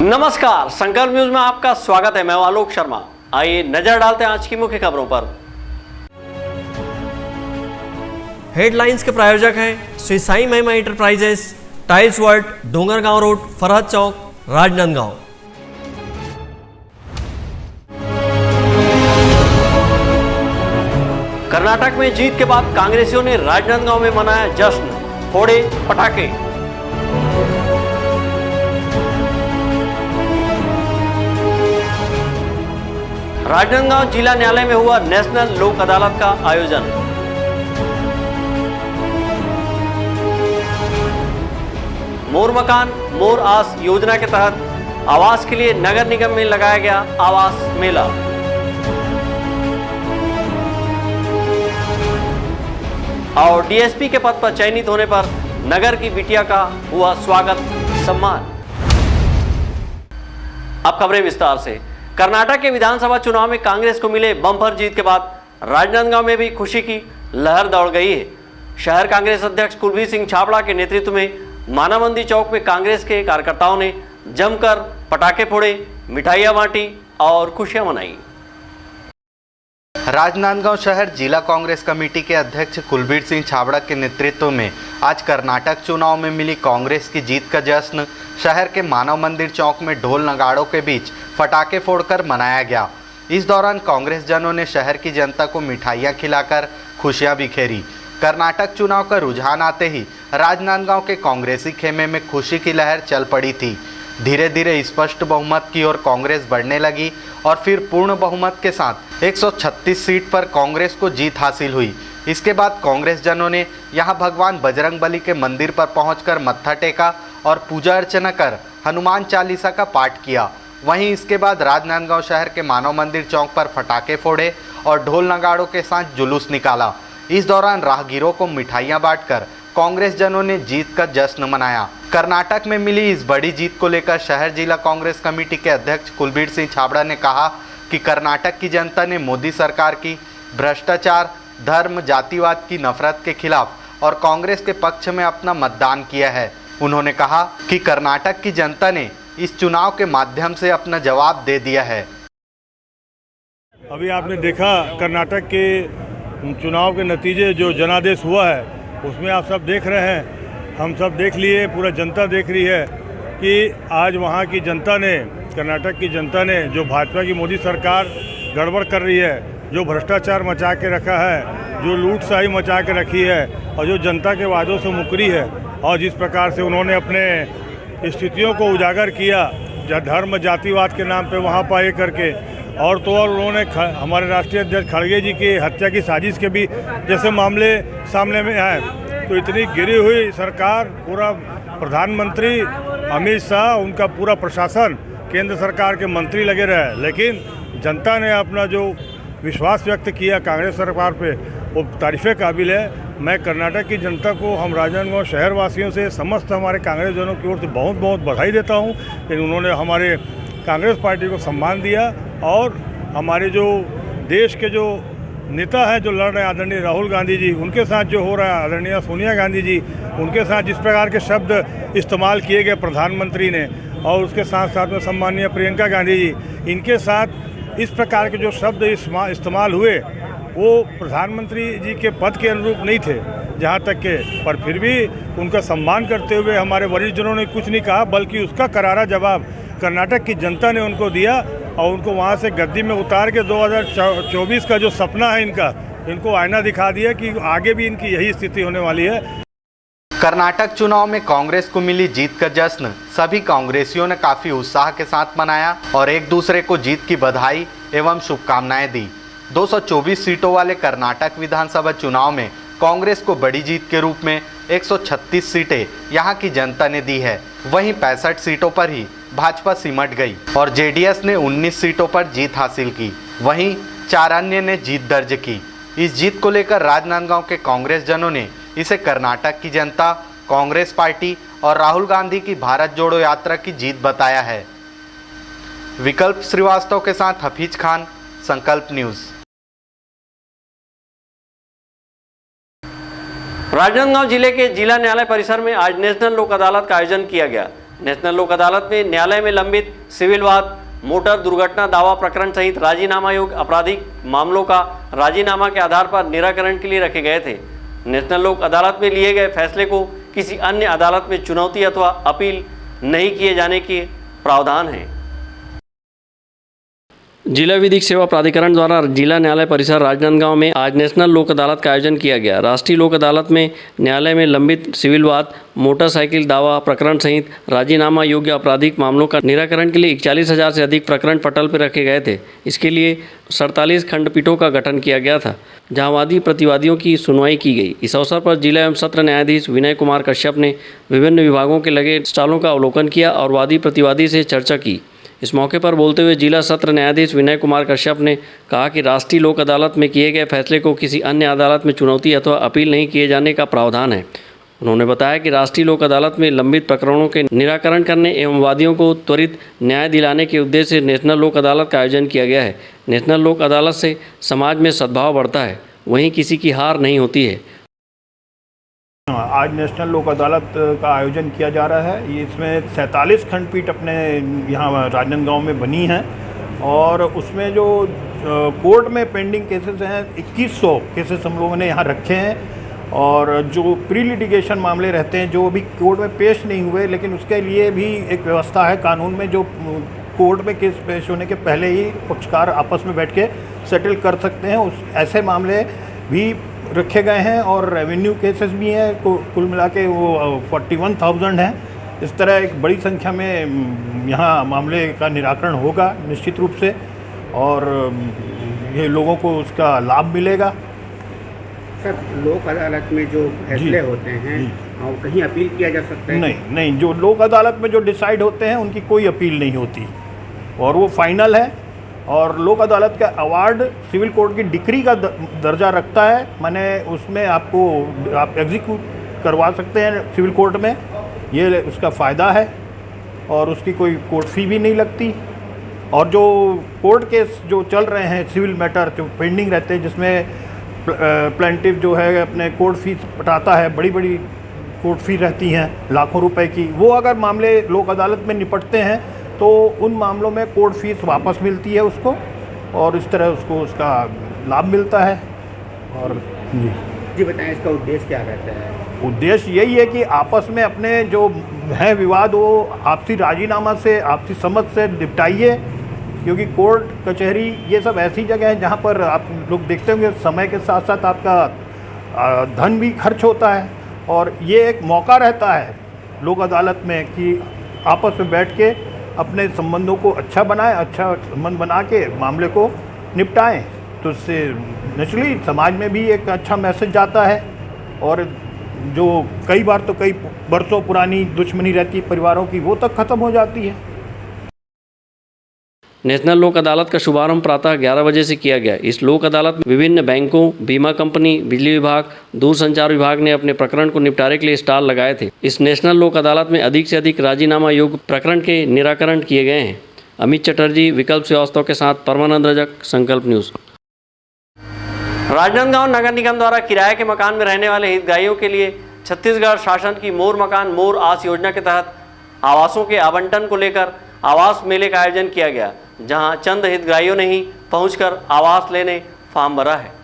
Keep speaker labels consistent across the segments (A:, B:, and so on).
A: नमस्कार, संकल्प न्यूज में आपका स्वागत है। मैं आलोक शर्मा। आइए नजर डालते हैं आज की मुख्य खबरों पर। हेडलाइंस के प्रायोजक हैं Shri Sai Mahima enterprises, tiles world, Dongargaon road, Farhad Chowk, Rajnandgaon. Karnataka में जीत के बाद कांग्रेसियों ने राजनांदगांव में मनाया जश्न, फोड़े पटाखे। राजनांदगांव जिला न्यायालय में हुआ नेशनल लोक अदालत का आयोजन। मोर मकान मोर आस योजना के तहत आवास के लिए नगर निगम में लगाया गया आवास मेला। और डीएसपी के पद पर चयनित होने पर नगर की बिटिया का हुआ स्वागत सम्मान। अब खबरें विस्तार से। कर्नाटक के विधानसभा चुनाव में कांग्रेस को मिले बम्पर जीत के बाद राजनांदगांव में भी खुशी की लहर दौड़ गई है। शहर कांग्रेस अध्यक्ष कुलबीर सिंह छाबड़ा के नेतृत्व में मानामंदी चौक में कांग्रेस के कार्यकर्ताओं ने जमकर पटाखे फोड़े, मिठाइयां बांटी और खुशियां मनाई।
B: राजनांदगांव शहर जिला कांग्रेस कमेटी के अध्यक्ष कुलबीर सिंह छाबड़ा के नेतृत्व में आज कर्नाटक चुनाव में मिली कांग्रेस की जीत का जश्न शहर के मानव मंदिर चौक में ढोल नगाड़ों के बीच पटाखे फोड़कर मनाया गया। इस दौरान कांग्रेस जनों ने शहर की जनता को मिठाइयां खिलाकर खुशियां बिखेरी। कर्नाटक चुनाव का रुझान आते ही राजनांदगांव के कांग्रेसी खेमे में खुशी की लहर चल पड़ी थी। धीरे धीरे स्पष्ट बहुमत की ओर कांग्रेस बढ़ने लगी और फिर पूर्ण बहुमत के साथ 136 सीट पर कांग्रेस को जीत हासिल हुई। इसके बाद कांग्रेस जनों ने यहां भगवान बजरंगबली के मंदिर पर पहुंचकर मत्था टेका और पूजा अर्चना कर हनुमान चालीसा का पाठ किया। वहीं इसके बाद राजनांदगांव शहर के मानव मंदिर चौक पर पटाखे फोड़े और ढोल नगाड़ों के साथ जुलूस निकाला। इस दौरान राहगीरों को मिठाइयां बांटकर कांग्रेस जनों ने जीत का जश्न मनाया। कर्नाटक में मिली इस बड़ी जीत को लेकर शहर जिला कांग्रेस कमेटी के अध्यक्ष कुलबीर सिंह छाबड़ा ने कहा कि कर्नाटक की जनता ने मोदी सरकार की भ्रष्टाचार, धर्म, जातिवाद की नफरत के खिलाफ और कांग्रेस के पक्ष में अपना मतदान किया है। उन्होंने कहा कि कर्नाटक की जनता ने इस चुनाव के माध्यम से अपना जवाब दे दिया है।
C: अभी आपने देखा कर्नाटक के चुनाव के नतीजे जो जनादेश हुआ है उसमें आप सब देख रहे हैं, हम सब देख लिए, पूरा जनता देख रही है कि आज वहाँ की जनता ने, कर्नाटक की जनता ने जो भाजपा की मोदी सरकार गड़बड़ कर रही है, जो भ्रष्टाचार मचा के रखा है, जो लूटशाही मचा के रखी है और जो जनता के वादों से मुकरी है और जिस प्रकार से उन्होंने अपने स्थितियों को उजागर किया धर्म जातिवाद के नाम पे वहाँ पर ये करके, और तो और उन्होंने हमारे राष्ट्रीय अध्यक्ष खड़गे जी की हत्या की साजिश के भी जैसे मामले सामने में आए, तो इतनी गिरी हुई सरकार, पूरा प्रधानमंत्री अमित शाह, उनका पूरा प्रशासन, केंद्र सरकार के मंत्री लगे रहे, लेकिन जनता ने अपना जो विश्वास व्यक्त किया कांग्रेस सरकार पे वो तारीफ़े काबिल है। मैं कर्नाटक की जनता को, हम राजनांदगांव शहर वासियों से, समस्त हमारे कांग्रेस जनों की ओर से बहुत बहुत बधाई देता हूँ कि उन्होंने हमारे कांग्रेस पार्टी को सम्मान दिया और हमारे जो देश के जो नेता हैं जो लड़ रहे हैं, आदरणीय राहुल गांधी जी, उनके साथ जो हो रहा है, आदरणीय सोनिया गांधी जी, उनके साथ जिस प्रकार के शब्द इस्तेमाल किए गए प्रधानमंत्री ने, और उसके साथ साथ में सम्मानीय प्रियंका गांधी जी, इनके साथ इस प्रकार के जो शब्द इस्तेमाल हुए वो प्रधानमंत्री जी के पद के अनुरूप नहीं थे जहाँ तक के, पर फिर भी उनका सम्मान करते हुए हमारे वरिष्ठ जनों ने कुछ नहीं कहा, बल्कि उसका करारा जवाब कर्नाटक की जनता ने उनको दिया और उनको वहाँ से गद्दी में उतार के 2024 का जो सपना है इनको आईना दिखा दिया कि आगे भी इनकी यही स्थिति होने वाली है।
B: कर्नाटक चुनाव में कांग्रेस को मिली जीत का जश्न सभी कांग्रेसियों ने काफी उत्साह के साथ मनाया और एक दूसरे को जीत की बधाई एवं शुभकामनाएं दी। 224 सीटों वाले कर्नाटक विधानसभा चुनाव में कांग्रेस को बड़ी जीत के रूप में 136 सीटें यहां की जनता ने दी है। वहीं 65 सीटों पर ही भाजपा सिमट गई और जेडीएस ने 19 सीटों पर जीत हासिल की। वहीं 4 अन्य ने जीत दर्ज की। इस जीत को लेकर राजनांदगांव के कांग्रेस जनों ने इसे कर्नाटक की जनता, कांग्रेस पार्टी और राहुल गांधी की भारत जोड़ो यात्रा की जीत बताया है। विकल्प श्रीवास्तव के साथ हफीज खान, संकल्प न्यूज।
A: राजनांदगांव जिले के जिला न्यायालय परिसर में आज नेशनल लोक अदालत का आयोजन किया गया। नेशनल लोक अदालत में न्यायालय में लंबित सिविल वाद, मोटर दुर्घटना दावा प्रकरण सहित राजीनामा योग्य आपराधिक मामलों का राजीनामा के आधार पर निराकरण के लिए रखे गए थे। नेशनल लोक अदालत में लिए गए फैसले को किसी अन्य अदालत में चुनौती अथवा अपील नहीं किए जाने के प्रावधान है। जिला विधिक सेवा प्राधिकरण द्वारा जिला न्यायालय परिसर राजनांदगांव में आज नेशनल लोक अदालत का आयोजन किया गया। राष्ट्रीय लोक अदालत में न्यायालय में लंबित सिविल वाद, मोटरसाइकिल दावा प्रकरण सहित राजीनामा योग्य आपराधिक मामलों का निराकरण के लिए 41,000 से अधिक प्रकरण पटल पर रखे गए थे। इसके लिए 47 खंडपीठों का गठन किया गया था, जहां वादी प्रतिवादियों की सुनवाई की गई। इस अवसर पर जिला एवं सत्र न्यायाधीश विनय कुमार कश्यप ने विभिन्न विभागों के लगे स्टॉलों का अवलोकन किया और वादी प्रतिवादी से चर्चा की। इस मौके पर बोलते हुए जिला सत्र न्यायाधीश विनय कुमार कश्यप ने कहा कि राष्ट्रीय लोक अदालत में किए गए फैसले को किसी अन्य अदालत में चुनौती अथवा अपील नहीं किए जाने का प्रावधान है। उन्होंने बताया कि राष्ट्रीय लोक अदालत में लंबित प्रकरणों के निराकरण करने एवं वादियों को त्वरित न्याय दिलाने के उद्देश्य से नेशनल लोक अदालत का आयोजन किया गया है। नेशनल लोक अदालत से समाज में सद्भाव बढ़ता है, वहीं किसी की हार नहीं होती है।
D: आज नेशनल लोक अदालत का आयोजन किया जा रहा है। इसमें 47 खंडपीठ अपने यहाँ राजनांदगांव में बनी हैं और उसमें जो कोर्ट में पेंडिंग केसेस हैं 2100 केसेस हम लोगों ने यहाँ रखे हैं और जो प्री लिटिगेशन मामले रहते हैं जो अभी कोर्ट में पेश नहीं हुए, लेकिन उसके लिए भी एक व्यवस्था है कानून में, जो कोर्ट में केस पेश होने के पहले ही पक्षकार आपस में बैठ के सेटल कर सकते हैं, उस ऐसे मामले भी रखे गए हैं। और रेवेन्यू केसेस भी हैं, कुल मिला के वो 41,000 हैं। इस तरह एक बड़ी संख्या में यहाँ मामले का निराकरण होगा निश्चित रूप से और ये लोगों को उसका लाभ मिलेगा।
E: सर, लोक अदालत में जो फैसले होते हैं और कहीं अपील किया जा सकता है?
D: नहीं, जो लोक अदालत में जो डिसाइड होते हैं उनकी कोई अपील नहीं होती और वो फाइनल है। और लोक अदालत का अवार्ड सिविल कोर्ट की डिक्री का दर्जा रखता है, माने उसमें आप एग्जीक्यूट करवा सकते हैं सिविल कोर्ट में, ये उसका फ़ायदा है और उसकी कोई कोर्ट फी भी नहीं लगती। और जो कोर्ट केस जो चल रहे हैं सिविल मैटर जो पेंडिंग रहते हैं, जिसमें प्लेंटिव जो है अपने कोर्ट फीस पटाता है, बड़ी बड़ी कोर्ट फी रहती हैं लाखों रुपए की, वो अगर मामले लोक अदालत में निपटते हैं तो उन मामलों में कोर्ट फीस वापस मिलती है उसको और इस तरह उसको उसका लाभ मिलता है। और
E: जी बताएं, इसका उद्देश्य क्या रहता है?
D: उद्देश्य यही है कि आपस में अपने जो है विवाद वो आपसी राजीनामा से, आपसी समझ से निपटाइए, क्योंकि कोर्ट कचहरी ये सब ऐसी जगह है जहाँ पर आप लोग देखते होंगे समय के साथ साथ आपका धन भी खर्च होता है और ये एक मौका रहता है लोक अदालत में कि आपस में बैठ के अपने संबंधों को अच्छा बनाएं, अच्छा संबंध बना के मामले को निपटाएं, तो इससे नेचुरली समाज में भी एक अच्छा मैसेज जाता है। और जो कई बार तो कई बरसों पुरानी दुश्मनी रहती है परिवारों की, वो तक ख़त्म हो जाती है।
A: नेशनल लोक अदालत का शुभारंभ प्रातः 11 बजे से किया गया। इस लोक अदालत में विभिन्न बैंकों, बीमा कंपनी, बिजली विभाग, दूरसंचार विभाग ने अपने प्रकरण को निपटारे के लिए स्टॉल लगाए थे। इस नेशनल लोक अदालत में अधिक से अधिक राजीनामा योग्य प्रकरण के निराकरण किए गए हैं। अमित चटर्जी, विकल्प श्रीवास्तव के साथ परमानंद रजक, संकल्प न्यूज़। राजनांदगांव नगर निगम द्वारा किराए के मकान में रहने वाले हितग्राहियों के लिए छत्तीसगढ़ शासन की मोर मकान मोर आस योजना के तहत आवासों के आवंटन को लेकर आवास मेले का आयोजन किया गया, जहां चंद हितग्राहियों ने ही पहुंचकर आवास लेने फॉर्म भरा है।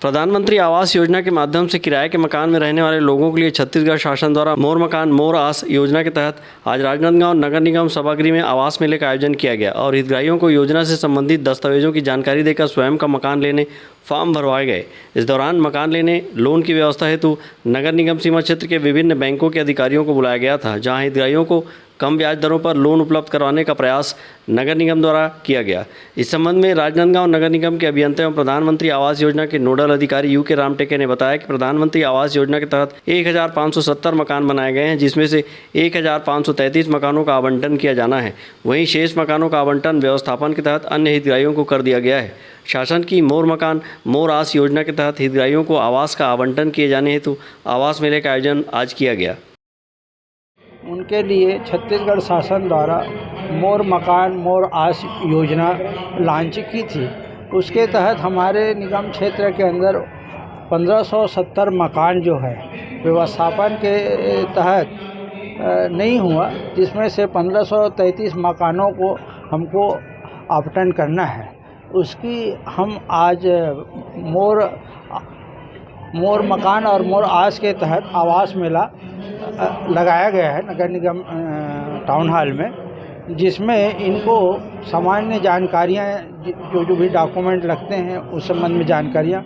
A: प्रधानमंत्री आवास योजना के माध्यम से किराए के मकान में रहने वाले लोगों के लिए छत्तीसगढ़ शासन द्वारा मोर मकान मोर आस योजना के तहत आज राजनांदगांव नगर निगम सभागृह में आवास मेले का आयोजन किया गया और हितग्राहियों को योजना से संबंधित दस्तावेजों की जानकारी देकर स्वयं का मकान लेने फॉर्म भरवाए गए। इस दौरान मकान लेने लोन की व्यवस्था हेतु नगर निगम सीमा क्षेत्र के विभिन्न बैंकों के अधिकारियों को बुलाया गया था, जहाँ हितग्राहियों को कम ब्याज दरों पर लोन उपलब्ध करवाने का प्रयास नगर निगम द्वारा किया गया। इस संबंध में राजनांदगांव नगर निगम के अभियंता एवं प्रधानमंत्री आवास योजना के नोडल अधिकारी यू के रामटेके ने बताया कि प्रधानमंत्री आवास योजना के तहत 1570 मकान बनाए गए हैं, जिसमें से 1533 मकानों का आवंटन किया जाना है। वहीं शेष मकानों का आवंटन व्यवस्थापन के तहत अन्य हितग्राहियों को कर दिया गया है। शासन की मोर मकान मोर आस योजना के तहत हितग्राहियों को आवास का आवंटन किए जाने हेतु आवास मेले का आयोजन आज किया गया।
F: उनके लिए छत्तीसगढ़ शासन द्वारा मोर मकान मोर आस योजना लॉन्च की थी। उसके तहत हमारे निगम क्षेत्र के अंदर 1570 मकान जो है व्यवस्थापन के तहत नहीं हुआ, जिसमें से 1533 मकानों को हमको आवंटन करना है। उसकी हम आज मोर मकान और मोर आस के तहत आवास मेला लगाया गया है नगर निगम टाउन हॉल में, जिसमें इनको सामान्य जानकारियाँ जो भी डॉक्यूमेंट लगते हैं उस संबंध में जानकारियाँ,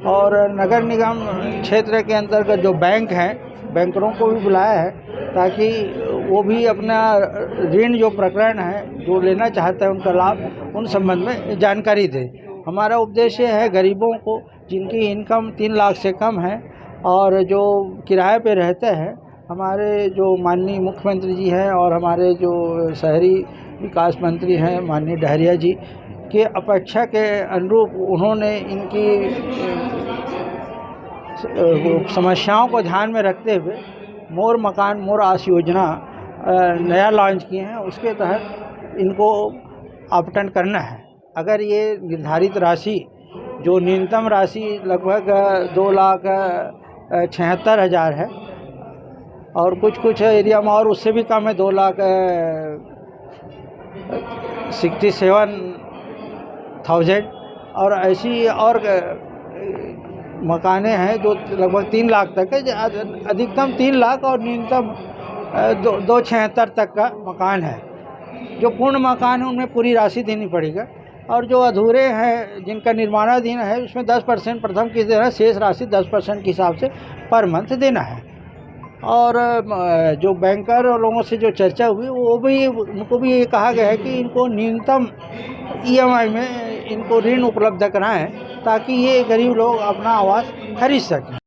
F: और नगर निगम क्षेत्र के अंतर्गत जो बैंक हैं, बैंकरों को भी बुलाया है ताकि वो भी अपना ऋण जो प्रकरण है जो लेना चाहते हैं उनका लाभ उन संबंध में जानकारी दें। हमारा उद्देश्य है गरीबों को जिनकी इनकम 3 लाख से कम है और जो किराए पे रहते हैं, हमारे जो माननीय मुख्यमंत्री जी हैं और हमारे जो शहरी विकास मंत्री हैं माननीय डहरिया जी के अपेक्षा के अनुरूप उन्होंने इनकी समस्याओं को ध्यान में रखते हुए मोर मकान मोर आस योजना नया लॉन्च किए हैं। उसके तहत इनको आवंटन करना है। अगर ये निर्धारित राशि जो न्यूनतम राशि लगभग 2,76,000 है और कुछ एरिया में और उससे भी कम है, 2,67,000, और ऐसी और मकाने हैं जो लगभग 3 लाख तक है। अधिकतम 3 लाख और न्यूनतम 2,76,000 तक का मकान है। जो पूर्ण मकान है उनमें पूरी राशि देनी पड़ेगा, और जो अधूरे हैं जिनका निर्माणाधीन है उसमें 10% प्रथम किस्त देना है, शेष राशि 10% के हिसाब से पर मंथ देना है। और जो बैंकर और लोगों से जो चर्चा हुई उनको भी ये कहा गया है कि इनको न्यूनतम EMI में इनको ऋण उपलब्ध कराएं ताकि ये गरीब लोग अपना आवास खरीद सकें।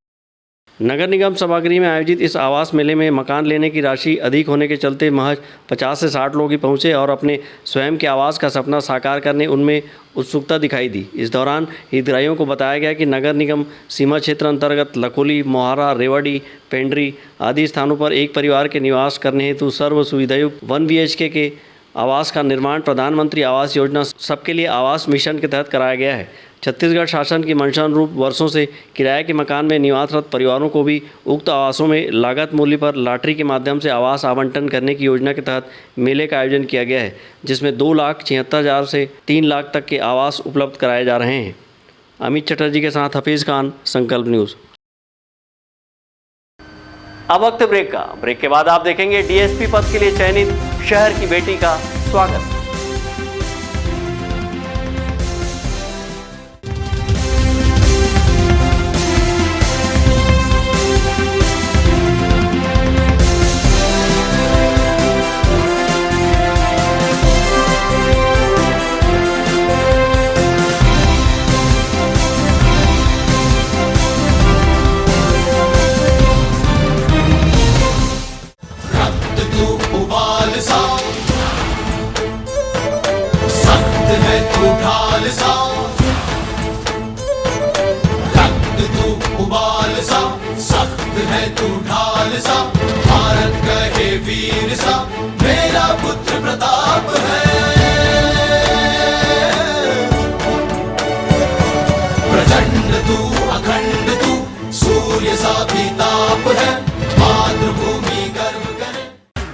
A: नगर निगम सभागृह में आयोजित इस आवास मेले में मकान लेने की राशि अधिक होने के चलते महज 50 से 60 लोग ही पहुंचे और अपने स्वयं के आवास का सपना साकार करने उनमें उत्सुकता दिखाई दी। इस दौरान हितग्राहियों को बताया गया कि नगर निगम सीमा क्षेत्र अंतर्गत लखोली, मोहारा, रेवाड़ी, पेंड्री आदि स्थानों पर एक परिवार के निवास करने हेतु सर्व सुविधायुक्त 1 BHK के आवास का निर्माण प्रधानमंत्री आवास योजना सबके लिए आवास मिशन के तहत कराया गया है। छत्तीसगढ़ शासन की मंशा अनुरूप वर्षों से किराए के मकान में निवासरत परिवारों को भी उक्त आवासों में लागत मूल्य पर लॉटरी के माध्यम से आवास आवंटन करने की योजना के तहत मेले का आयोजन किया गया है, जिसमें 2,76,000 से 3 लाख तक के आवास उपलब्ध कराए जा रहे हैं। अमित चटर्जी के साथ हफीज़ खान, संकल्प न्यूज़। अब वक्त ब्रेक का। ब्रेक के बाद आप देखेंगे DSP पद के लिए चयनित शहर की बेटी का स्वागत।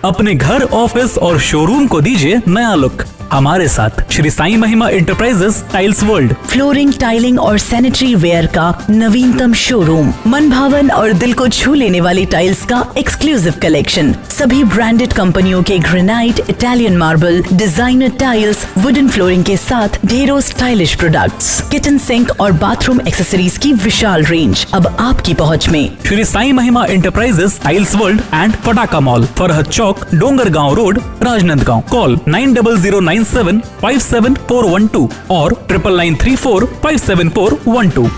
G: अपने घर, ऑफिस और शोरूम को दीजिए नया लुक हमारे साथ Shri Sai Mahima enterprises tiles world.
H: Flooring, tiling और सैनिटरी वेयर का नवीनतम शोरूम, मन भावन और दिल को छू लेने वाली टाइल्स का एक्सक्लूसिव कलेक्शन, सभी ब्रांडेड कंपनियों के granite, Italian marble, designer tiles, wooden flooring के साथ ढेरों स्टाइलिश प्रोडक्ट्स, किचन सिंक और बाथरूम एक्सेसरीज की विशाल रेंज अब आपकी पहुंच में।
G: Shri Sai Mahima enterprises tiles world and Pataka mall, Farhad Chowk, Dongargaon road, Rajnandgaon. Call 9009975412 और 9993457412।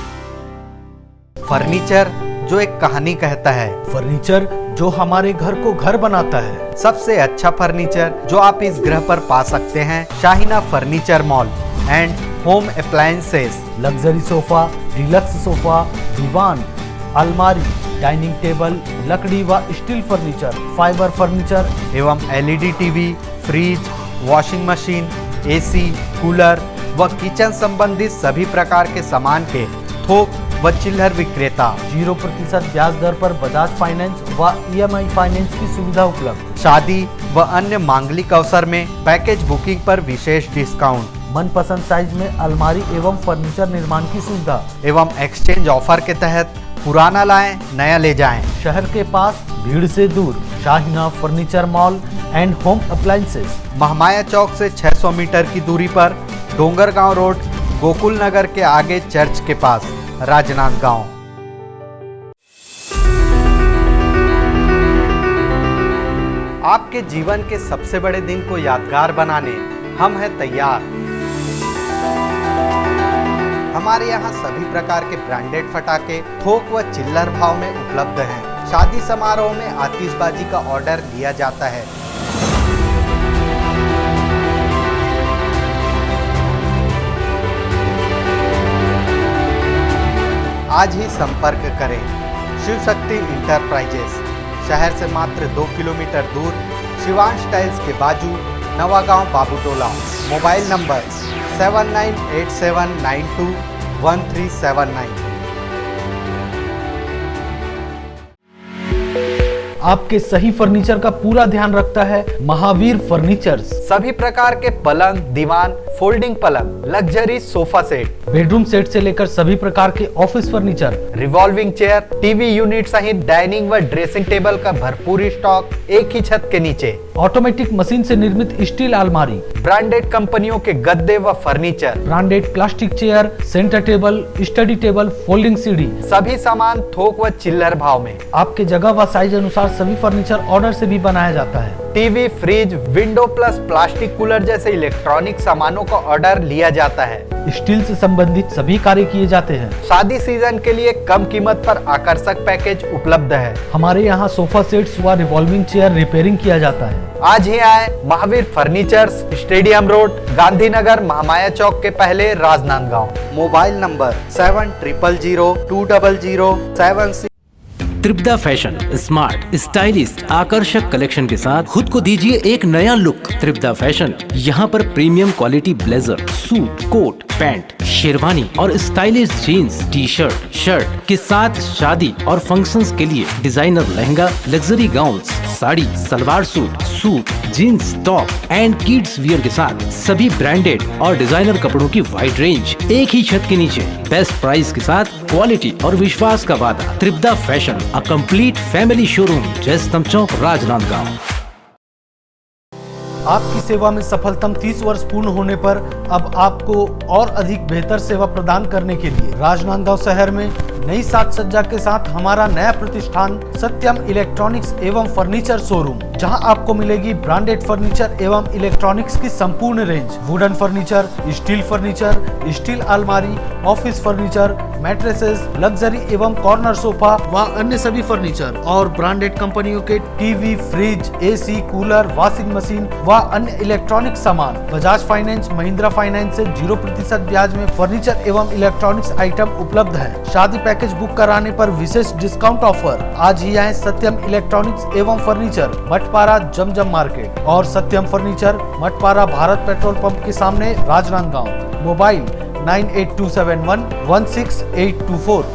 B: फर्नीचर जो एक कहानी कहता है,
I: फर्नीचर जो हमारे घर को घर बनाता है।
B: सबसे अच्छा फर्नीचर जो आप इस ग्रह पर पा सकते हैं, Shahina furniture mall and home appliances.
I: Luxury sofa, deluxe sofa, दीवान, अलमारी, डाइनिंग टेबल, लकड़ी व स्टील फर्नीचर, फाइबर फर्नीचर
B: एवं LED TV, fridge, washing machine, AC, cooler व किचन संबंधित सभी प्रकार के सामान के थोक व चिल्लर विक्रेता।
I: 0% ब्याज दर पर बजाज फाइनेंस व EMI फाइनेंस की सुविधा उपलब्ध।
B: शादी व अन्य मांगलिक अवसर में पैकेज बुकिंग पर विशेष डिस्काउंट
I: मनपसंद साइज में अलमारी एवं फर्नीचर निर्माण की सुविधा
B: एवं एक्सचेंज ऑफर के तहत पुराना लाएं नया ले जाएं।
I: शहर के पास भीड़ से दूर Shahina furniture mall and home appliances.
B: Mahamaya Chowk से 600 मीटर की दूरी पर डोंगरगांव रोड, गोकुल नगर के आगे चर्च के पास, राजनांदगांव। आपके जीवन के सबसे बड़े दिन को यादगार बनाने हम हैं तैयार। हमारे यहाँ सभी प्रकार के ब्रांडेड पटाखे थोक व चिल्लर भाव में उपलब्ध हैं। शादी समारोह में आतिशबाजी का ऑर्डर लिया जाता है। आज ही संपर्क करें शिव शक्ति इंटरप्राइजेस, शहर से मात्र 2 किलोमीटर दूर, शिवांश टाइल्स के बाजू, नवागांव बाबूटोला। Mobile number 7987921379।
I: आपके सही फर्नीचर का पूरा ध्यान रखता है महावीर फर्नीचर्स।
B: सभी प्रकार के पलंग, दीवान, फोल्डिंग पलंग, luxury sofa set,
I: bedroom set से लेकर सभी प्रकार के office furniture,
B: revolving chair, TV unit सहित डाइनिंग व ड्रेसिंग टेबल का भरपूर स्टॉक एक ही छत के नीचे।
I: ऑटोमेटिक मशीन से निर्मित स्टील अलमारी,
B: ब्रांडेड कंपनियों के गद्दे व furniture,
I: branded plastic chair, centre table, study table, folding सीढ़ी,
B: सभी सामान थोक व चिल्लर भाव में।
I: आपके जगह व साइज अनुसार सभी फर्नीचर ऑर्डर से भी बनाया जाता है।
B: TV, fridge, window plus plastic cooler जैसे इलेक्ट्रॉनिक सामानों का ऑर्डर लिया जाता है।
I: स्टील से संबंधित सभी कार्य किए जाते हैं।
B: शादी सीजन के लिए कम कीमत पर आकर्षक पैकेज उपलब्ध है।
I: हमारे यहाँ सोफा सेट्स व रिवॉल्विंग चेयर रिपेयरिंग किया जाता है।
B: आज ही आए Mahavir furnitures, stadium road, Gandhinagar, Mahamaya Chowk के पहले, राजनांदगांव। Mobile number 70002007।
J: Tripada fashion smart, stylish, आकर्षक कलेक्शन के साथ खुद को दीजिए एक नया लुक। त्रिपदा फैशन यहाँ पर premium quality blazer, suit, coat, pant, sherwani और stylish jeans, T shirt, shirt के साथ शादी और फंक्शंस के लिए designer lehenga, luxury gowns, sari, salwar suit, suit, jeans, top and kids wear के साथ सभी ब्रांडेड और डिजाइनर कपड़ों की वाइड रेंज एक ही छत के नीचे, बेस्ट प्राइस के साथ क्वालिटी और विश्वास का वादा। Tripada fashion, a complete family showroom, Jaystambh Chowk, Rajnandgaon.
I: आपकी सेवा में सफलतम 30 वर्ष पूर्ण होने पर अब आपको और अधिक बेहतर सेवा प्रदान करने के लिए राजनांदगांव शहर में नई साज सज्जा के साथ हमारा नया प्रतिष्ठान सत्यम इलेक्ट्रॉनिक्स एवं फर्नीचर शोरूम, जहां आपको मिलेगी ब्रांडेड फर्नीचर एवं इलेक्ट्रॉनिक्स की संपूर्ण रेंज, वुडन फर्नीचर, स्टील अलमारी, ऑफिस फर्नीचर, मैट्रेसेस, लग्जरी एवं कॉर्नर सोफा व अन्य सभी फर्नीचर और ब्रांडेड कंपनियों के TV, fridge, AC, cooler, washing machine व अन्य इलेक्ट्रॉनिक सामान। बजाज फाइनेंस, महिंद्रा फाइनेंस से 0% ब्याज में फर्नीचर एवं इलेक्ट्रॉनिक्स आइटम उपलब्ध है। शादी पैकेज बुक कराने पर विशेष डिस्काउंट ऑफर। आज ही आए सत्यम इलेक्ट्रॉनिक्स एवं फर्नीचर, मठपारा, जमजम मार्केट और Satyam furniture, Mathpara, Bharat petrol pump के सामने, राजनांदगांव। मोबाइल 9827116824।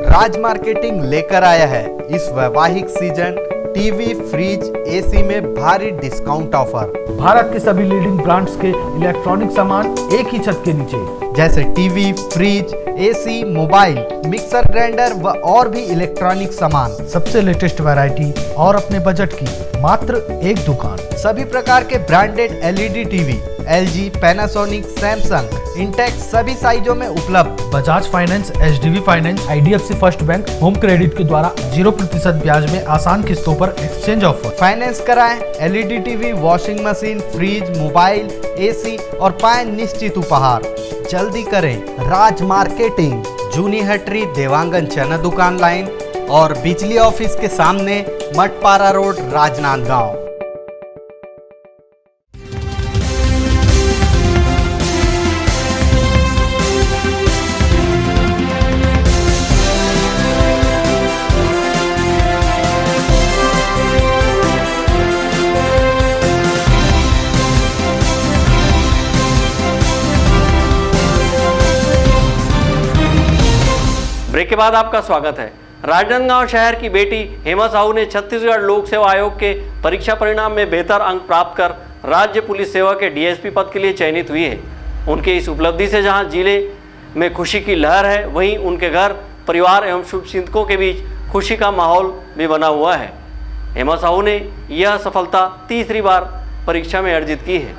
B: राज मार्केटिंग लेकर आया है इस वैवाहिक सीजन टीवी, फ्रिज, एसी में भारी डिस्काउंट ऑफर।
I: भारत के सभी लीडिंग ब्रांड्स के इलेक्ट्रॉनिक सामान एक ही छत के नीचे,
B: जैसे TV, fridge, AC, mobile, mixer grinder व और भी इलेक्ट्रॉनिक सामान।
I: सबसे लेटेस्ट वैरायटी और अपने बजट की मात्र एक दुकान।
B: सभी प्रकार के branded LED TV, LG, Panasonic, Samsung, Intex सभी साइजों में उपलब्ध।
I: Bajaj finance, HDB finance, IDFC first bank, home credit के द्वारा 0% ब्याज में आसान किस्तों पर एक्सचेंज ऑफर।
B: फाइनेंस कराएं LED TV, washing machine, fridge, mobile, AC और पाएं निश्चित उपहार। जल्दी करें। राज मार्केटिंग, जूनी हटरी, देवांगन चना दुकान लाइन और बिजली ऑफिस के सामने, मठपारा रोड, राजनांदगांव।
A: ब्रेक के बाद आपका स्वागत है। राजनांदगांव शहर की बेटी हेमा साहू ने छत्तीसगढ़ लोक सेवा आयोग के परीक्षा परिणाम में बेहतर अंक प्राप्त कर राज्य पुलिस सेवा के डीएसपी पद के लिए चयनित हुई है। उनके इस उपलब्धि से जहां जिले में खुशी की लहर है, वहीं उनके घर परिवार एवं शुभचिंतकों के बीच खुशी का माहौल भी बना हुआ है। हेमा साहू ने यह सफलता तीसरी बार परीक्षा में अर्जित की है।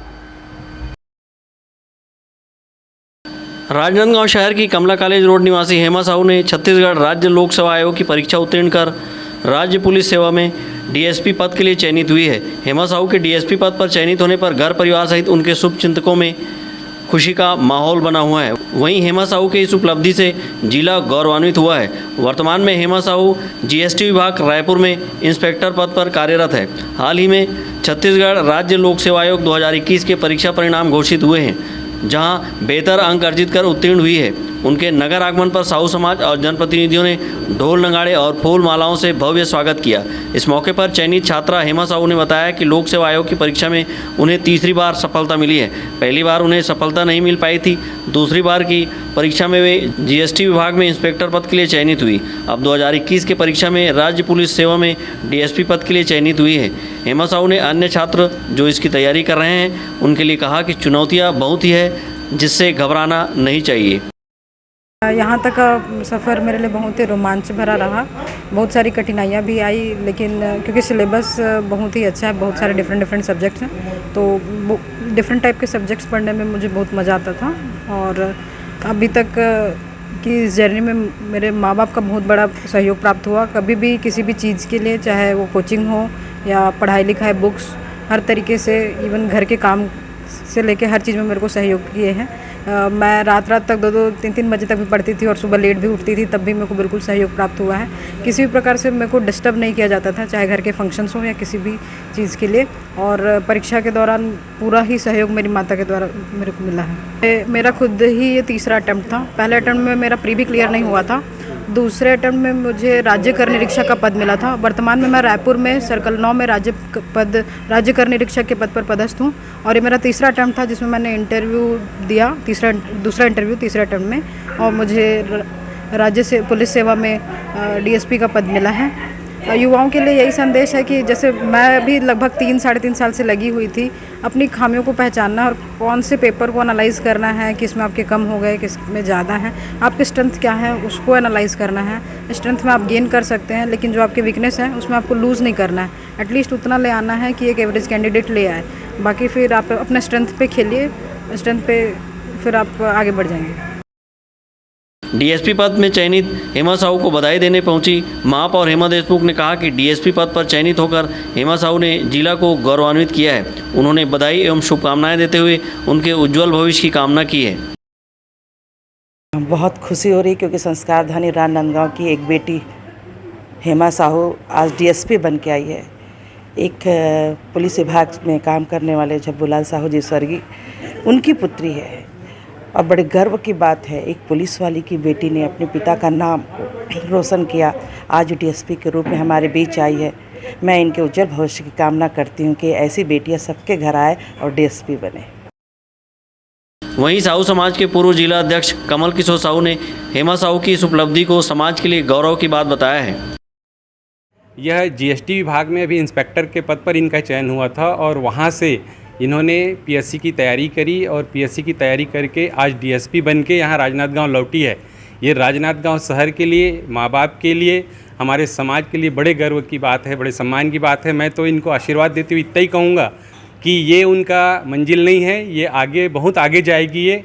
A: राजनांदगांव शहर की कमला कॉलेज रोड निवासी हेमा साहू ने छत्तीसगढ़ राज्य लोक सेवा आयोग की परीक्षा उत्तीर्ण कर राज्य पुलिस सेवा में डीएसपी पद के लिए चयनित हुई है। हेमा साहू के डीएसपी पद पर चयनित होने पर घर परिवार सहित उनके शुभचिंतकों में खुशी का माहौल बना हुआ है। वहीं हेमा साहू के इस उपलब्धि से जिला गौरवान्वित हुआ है। वर्तमान में हेमा साहू जीएसटी विभाग रायपुर में इंस्पेक्टर पद पर कार्यरत है। हाल ही में छत्तीसगढ़ राज्य लोक सेवा आयोग 2021 के परीक्षा परिणाम घोषित हुए हैं, जहां बेहतर अंक अर्जित कर उत्तीर्ण हुई है। उनके नगर आगमन पर साहू समाज और जनप्रतिनिधियों ने ढोल नगाड़े और फूल मालाओं से भव्य स्वागत किया। इस मौके पर चयनित छात्रा हेमा साहू ने बताया कि लोक सेवा आयोग की परीक्षा में उन्हें तीसरी बार सफलता मिली है। पहली बार उन्हें सफलता नहीं मिल पाई थी। दूसरी बार की परीक्षा में वे जीएसटी विभाग में इंस्पेक्टर पद के लिए चयनित हुई। अब 2021 की परीक्षा में राज्य पुलिस सेवा में डीएसपी पद के लिए चयनित हुई है। हेमा साहू ने अन्य छात्र जो इसकी तैयारी कर रहे हैं उनके लिए कहा कि चुनौतियाँ बहुत ही है, जिससे घबराना नहीं चाहिए।
K: यहाँ तक का सफ़र मेरे लिए बहुत ही रोमांच भरा रहा। बहुत सारी कठिनाइयाँ भी आई, लेकिन क्योंकि सिलेबस बहुत ही अच्छा है, बहुत सारे डिफरेंट सब्जेक्ट्स हैं, तो डिफरेंट टाइप के सब्जेक्ट्स पढ़ने में मुझे बहुत मज़ा आता था। और अभी तक की इस जर्नी में मेरे माँ बाप का बहुत बड़ा सहयोग प्राप्त हुआ। कभी भी किसी भी चीज़ के लिए, चाहे वो कोचिंग हो या पढ़ाई लिखाई, बुक्स, हर तरीके से, इवन घर के काम से लेके हर चीज़ में मेरे को सहयोग किए हैं। मैं रात तक 2-2, 3-3 बजे तक भी पढ़ती थी और सुबह लेट भी उठती थी, तब भी मेरे को बिल्कुल सहयोग प्राप्त हुआ है। किसी भी प्रकार से मेरे को डिस्टर्ब नहीं किया जाता था, चाहे घर के फंक्शंस हो या किसी भी चीज़ के लिए। और परीक्षा के दौरान पूरा ही सहयोग मेरी माता के द्वारा मेरे को मिला है। मेरा खुद ही ये तीसरा अटैम्प्ट था। पहले अटैम्प्ट में मेरा प्री भी क्लियर नहीं हुआ था। दूसरे अटैम्प्ट में मुझे राज्य कर निरीक्षक का पद मिला था। वर्तमान में मैं रायपुर में सर्कल 9 में राज्य कर निरीक्षक के पद पर पदस्थ हूँ। और ये मेरा तीसरा अटैम्प्ट था जिसमें मैंने इंटरव्यू दिया, दूसरा इंटरव्यू तीसरे अटैम्प्ट में, और मुझे राज्य से पुलिस सेवा में डीएसपी का पद मिला है। युवाओं के लिए यही संदेश है कि जैसे मैं भी लगभग 3-3.5 साल से लगी हुई थी, अपनी खामियों को पहचानना और कौन से पेपर को एनालाइज करना है, किस में आपके कम हो गए, किस में ज़्यादा है, आपके स्ट्रेंथ क्या है उसको एनालाइज करना है। स्ट्रेंथ में आप गेन कर सकते हैं, लेकिन जो आपके वीकनेस है उसमें आपको लूज़ नहीं करना है। एटलीस्ट उतना ले आना है कि एक एवरेज कैंडिडेट ले आए। बाकी फिर आप अपने स्ट्रेंथ पे खेलिए, स्ट्रेंथ पे फिर आप आगे बढ़ जाएंगे।
A: डीएसपी पद में चयनित हेमा साहू को बधाई देने पहुंची महापौर हेमा देशमुख ने कहा कि डीएसपी पद पर चयनित होकर हेमा साहू ने जिला को गौरवान्वित किया है। उन्होंने बधाई एवं शुभकामनाएं देते हुए उनके उज्जवल भविष्य की कामना की है।
L: बहुत खुशी हो रही क्योंकि संस्कार धनी राजनांदगांव की एक बेटी हेमा साहू आज डीएसपी बन के आई है। एक पुलिस विभाग में काम करने वाले झब्बूलाल साहू जी स्वर्गीय, उनकी पुत्री है। और बड़े गर्व की बात है, एक पुलिस वाली की बेटी ने अपने पिता का नाम रोशन किया, आज डीएसपी के रूप में हमारे बीच आई है। मैं इनके उज्जवल भविष्य की कामना करती हूँ कि ऐसी बेटियाँ सबके घर आए और डीएसपी बने।
A: वहीं साहू समाज के पूर्व जिला अध्यक्ष कमल किशोर साहू ने हेमा साहू की इस उपलब्धि को समाज के लिए गौरव की बात बताया है।
M: यह जीएसटी विभाग में अभी इंस्पेक्टर के पद पर इनका चयन हुआ था और वहाँ से इन्होंने पीएससी की तैयारी करी और पीएससी की तैयारी करके आज डीएसपी बन के यहाँ राजनांदगांव लौटी है। ये राजनांदगांव शहर के लिए, माँ बाप के लिए, हमारे समाज के लिए बड़े गर्व की बात है, बड़े सम्मान की बात है। मैं तो इनको आशीर्वाद देते हुए इतना ही कहूँगा कि ये उनका मंजिल नहीं है, ये आगे बहुत आगे जाएगी। ये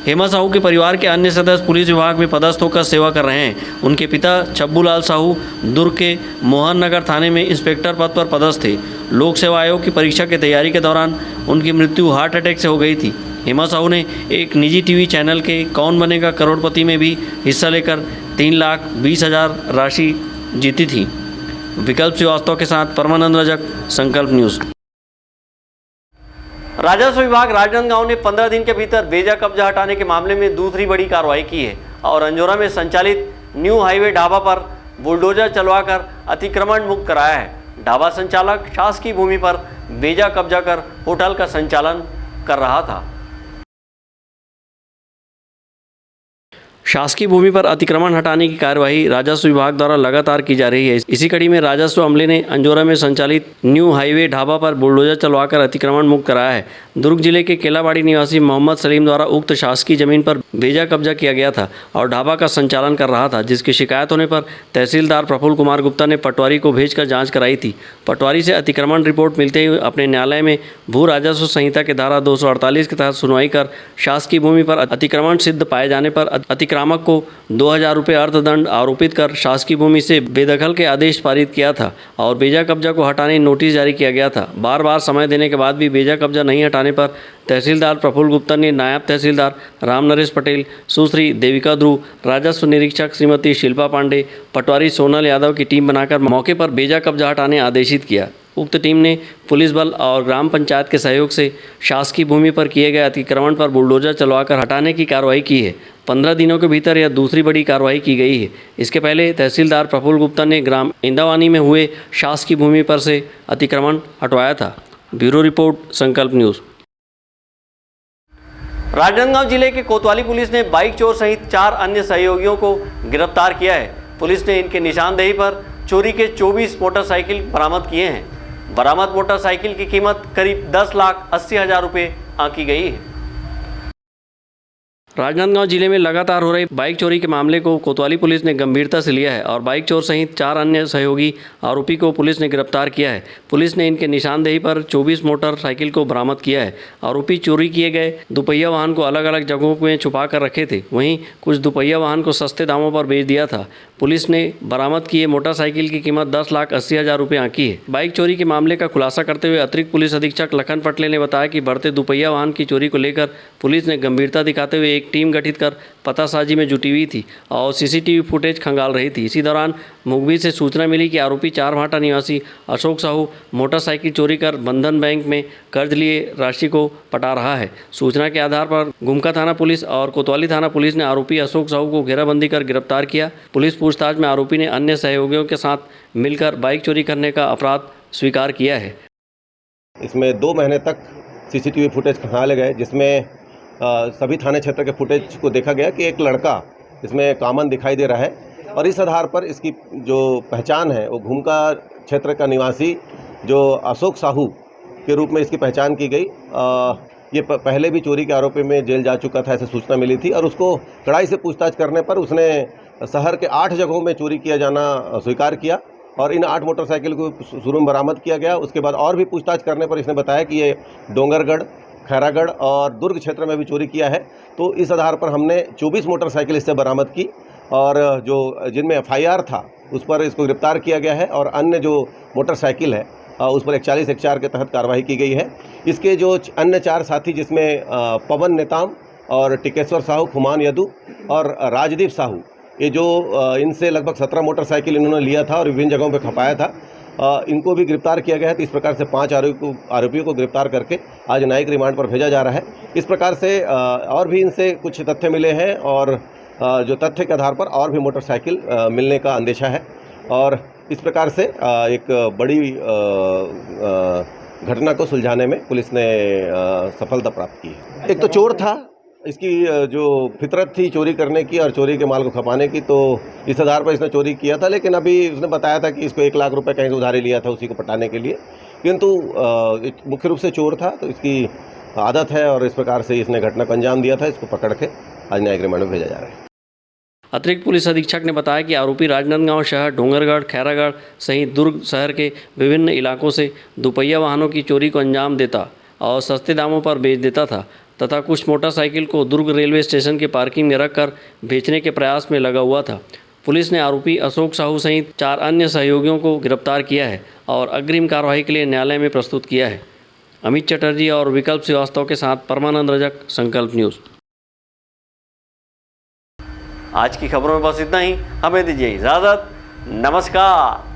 A: हेमा साहू के परिवार के अन्य सदस्य पुलिस विभाग में पदस्थ होकर सेवा कर रहे हैं। उनके पिता छब्बूलाल साहू दुर्ग के मोहन नगर थाने में इंस्पेक्टर पद पर पदस्थ थे। लोक सेवा आयोग की परीक्षा की तैयारी के दौरान उनकी मृत्यु हार्ट अटैक से हो गई थी। हेमा साहू ने एक निजी टीवी चैनल के कौन बनेगा करोड़पति में भी हिस्सा लेकर 3,20,000 राशि जीती थी। विकल्प श्रीवास्तव के साथ परमानंद रजक, संकल्प न्यूज़। राजस्व विभाग राजनांदगांव ने 15 दिन के भीतर बेजा कब्जा हटाने के मामले में दूसरी बड़ी कार्रवाई की है और अंजोरा में संचालित न्यू हाईवे ढाबा पर बुलडोजर चलवाकर अतिक्रमण मुक्त कराया है। ढाबा संचालक शासकीय भूमि पर बेजा कब्जा कर होटल का संचालन कर रहा था। शासकीय भूमि पर अतिक्रमण हटाने की कार्यवाही राजस्व विभाग द्वारा लगातार की जा रही है। इसी कड़ी में राजस्व अमले ने अंजोरा में संचालित न्यू हाईवे ढाबा पर बुलडोजर चलवाकर अतिक्रमण मुक्त कराया है। दुर्ग जिले के केलाबाड़ी निवासी मोहम्मद सलीम द्वारा उक्त शासकीय जमीन पर बेजा कब्जा किया गया था और ढाबा का संचालन कर रहा था, जिसकी शिकायत होने पर तहसीलदार प्रफुल्ल कुमार गुप्ता ने पटवारी को भेजकर जाँच कराई थी। पटवारी से अतिक्रमण रिपोर्ट मिलते ही अपने न्यायालय में भू राजस्व संहिता के धारा 248 के तहत सुनवाई कर शासकीय भूमि पर अतिक्रमण सिद्ध पाए जाने पर अतिक्रामक को 2000 रुपये अर्थदंड आरोपित कर शासकीय भूमि से बेदखल के आदेश पारित किया था और बेजा कब्जा को हटाने नोटिस जारी किया गया था। बार बार समय देने के बाद भी बेजा कब्जा नहीं हटाने पर तहसीलदार प्रफुल्ल गुप्ता ने नायब तहसीलदार राम नरेश पटेल, सुश्री देविका ध्रुव, राजस्व निरीक्षक श्रीमती शिल्पा पांडे, पटवारी सोनल यादव की टीम बनाकर मौके पर बेजा कब्जा हटाने आदेशित किया। उक्त टीम ने पुलिस बल और ग्राम पंचायत के सहयोग से शासकीय भूमि पर किए गए अतिक्रमण पर बुलडोजर चलवाकर हटाने की कार्रवाई की है। 15 दिनों के भीतर यह दूसरी बड़ी कार्रवाई की गई है। इसके पहले तहसीलदार प्रफुल्ल गुप्ता ने ग्राम इंदावानी में हुए शासकीय भूमि पर से अतिक्रमण हटवाया था। ब्यूरो रिपोर्ट, संकल्प न्यूज़। राजनांदगांव जिले के कोतवाली पुलिस ने बाइक चोर सहित 4 अन्य सहयोगियों को गिरफ्तार किया है। पुलिस ने इनके निशानदेही पर चोरी के 24 मोटरसाइकिल बरामद किए हैं। बरामद मोटरसाइकिल की कीमत करीब 10,80,000 रुपये आंकी गई है। राजनांदगांव जिले में लगातार हो रही बाइक चोरी के मामले को कोतवाली पुलिस ने गंभीरता से लिया है और बाइक चोर सहित 4 अन्य सहयोगी आरोपी को पुलिस ने गिरफ्तार किया है। पुलिस ने इनके निशानदेही पर 24 मोटरसाइकिल को बरामद किया है। आरोपी चोरी किए गए दुपहिया वाहन को अलग अलग जगहों में छुपा कर रखे थे, वहीं कुछ दुपहिया वाहन को सस्ते दामों पर बेच दिया था। पुलिस ने बरामद किए मोटरसाइकिल की कीमत 10,80,000 रुपये आंकी है। बाइक चोरी के मामले का खुलासा करते हुए अतिरिक्त पुलिस अधीक्षक लखन पटले ने बताया कि बढ़ते दुपहिया वाहन की चोरी को लेकर पुलिस ने गंभीरता दिखाते हुए एक टीम गठित कर पतासाजी में जुटी हुई थी और सीसीटीवी फुटेज खंगाल रही थी। इसी दौरान मुखबिर से सूचना मिली कि आरोपी 4 भाटा निवासी अशोक साहू मोटरसाइकिल चोरी कर बंधन बैंक में कर्ज लिए राशि को पटा रहा है। सूचना के आधार पर गुमका थाना पुलिस और कोतवाली थाना पुलिस ने आरोपी अशोक साहू को घेराबंदी कर गिरफ्तार किया। पुलिस पूछताछ में आरोपी ने अन्य सहयोगियों के साथ मिलकर बाइक चोरी करने का अपराध स्वीकार किया है।
N: इसमें 2 महीने तक सीसीटीवी फुटेज खंगाले गए, जिसमें सभी थाने क्षेत्र के फुटेज को देखा गया कि एक लड़का इसमें कॉमन दिखाई दे रहा है और इस आधार पर इसकी जो पहचान है वो घुमका क्षेत्र का निवासी जो अशोक साहू के रूप में इसकी पहचान की गई। ये पहले भी चोरी के आरोपी में जेल जा चुका था, ऐसे सूचना मिली थी और उसको कड़ाई से पूछताछ करने पर उसने शहर के 8 जगहों में चोरी किया जाना स्वीकार किया और इन 8 मोटरसाइकिल को शुरू में बरामद किया गया। उसके बाद और भी पूछताछ करने पर इसने बताया कि ये डोंगरगढ़, खैरागढ़ और दुर्ग क्षेत्र में भी चोरी किया है। तो इस आधार पर हमने 24 मोटरसाइकिल इससे बरामद की और जो जिनमें FIR था उस पर इसको गिरफ्तार किया गया है और अन्य जो मोटरसाइकिल है उस पर 41-1 के तहत कार्रवाई की गई है। इसके जो अन्य 4 साथी जिसमें पवन नेताम और टिकेश्वर साहू, खुमान यदू और राजदीप साहू, ये जो इनसे लगभग 17 मोटरसाइकिल इन्होंने लिया था और विभिन्न जगहों पर खपाया था, इनको भी गिरफ्तार किया गया है। तो इस प्रकार से 5 आरोपियों को गिरफ्तार करके आज न्यायिक रिमांड पर भेजा जा रहा है। इस प्रकार से और भी इनसे कुछ तथ्य मिले हैं और जो तथ्य के आधार पर और भी मोटरसाइकिल मिलने का अंदेशा है और इस प्रकार से एक बड़ी घटना को सुलझाने में पुलिस ने सफलता प्राप्त की है। एक तो चोर था, इसकी जो फितरत थी चोरी करने की और चोरी के माल को खपाने की, तो इस आधार पर इसने चोरी किया था। लेकिन अभी उसने बताया था कि इसको 1 लाख रुपए कहीं से उधारी लिया था उसी को पटाने के लिए, किंतु मुख्य रूप से चोर था। तो इसकी आदत है और इस प्रकार से इसने घटना को अंजाम दिया था। इसको पकड़ के आज न्यायिक रिमांड में भेजा जा रहा है।
A: अतिरिक्त पुलिस अधीक्षक ने बताया कि आरोपी राजनांदगांव शहर, डोंगरगढ़, खैरागढ़ सहित दुर्ग शहर के विभिन्न इलाकों से दुपहिया वाहनों की चोरी को अंजाम देता और सस्ते दामों पर बेच देता था तथा कुछ मोटरसाइकिल को दुर्ग रेलवे स्टेशन के पार्किंग में रखकर बेचने के प्रयास में लगा हुआ था। पुलिस ने आरोपी अशोक साहू सहित 4 अन्य सहयोगियों को गिरफ्तार किया है और अग्रिम कार्रवाई के लिए न्यायालय में प्रस्तुत किया है। अमित चटर्जी और विकल्प श्रीवास्तव के साथ परमानंद रजक, संकल्प न्यूज़। आज की खबरों में बस इतना ही। हमें दीजिए इजाज़त। नमस्कार।